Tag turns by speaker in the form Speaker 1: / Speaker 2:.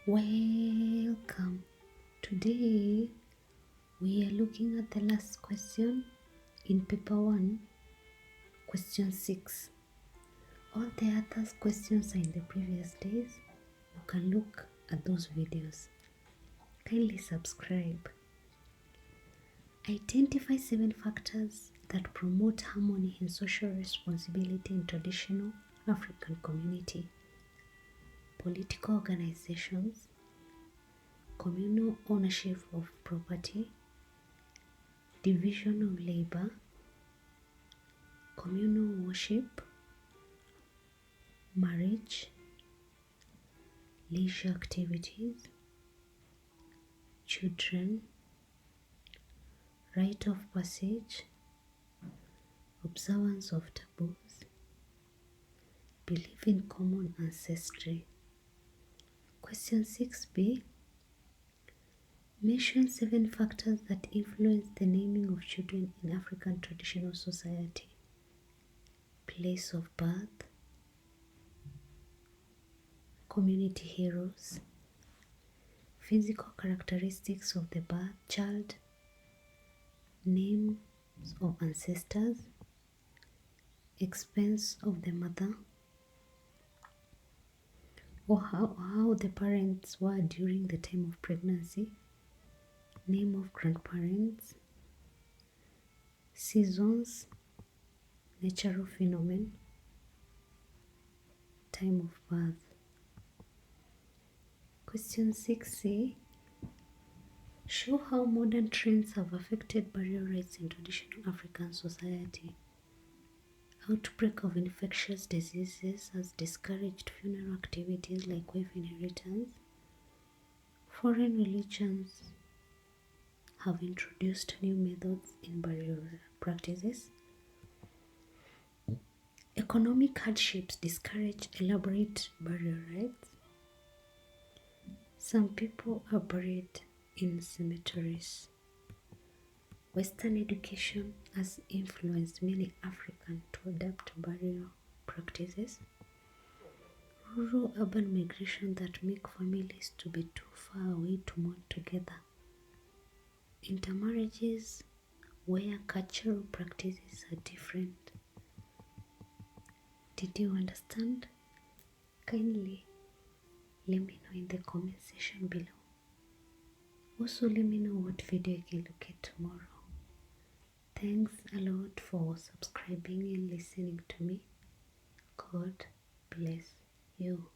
Speaker 1: Welcome. Today we are looking at the last question in paper 1, question 6. All the other questions are in the previous days. You can look at those videos. Kindly subscribe. Identify 7 factors that promote harmony and social responsibility in traditional African community. Political organizations, communal ownership of property, division of labor, communal worship, marriage, leisure activities, children, rite of passage, observance of taboos, belief in common ancestry. Question 6b. Mention 7 factors that influence the naming of children in African traditional society. Place of birth, community heroes, physical characteristics of the child, names of ancestors, expense of the mother, or how the parents were during the time of pregnancy, name of grandparents, seasons, natural phenomenon, time of birth. Question 6c. Show how modern trends have affected burial rites in traditional African society. Outbreak of infectious diseases has discouraged funeral activities like wife inheritance. Foreign religions have introduced new methods in burial practices. Economic hardships discourage elaborate burial rites. Some people are buried in cemeteries. Western education has influenced many Africans to adapt burial practices. Rural-urban migration that make families to be too far away to mourn together. Intermarriages where cultural practices are different. Did you understand? Kindly let me know in the comment section below. Also let me know what video I can look at tomorrow. Thanks a lot for subscribing and listening to me. God bless you.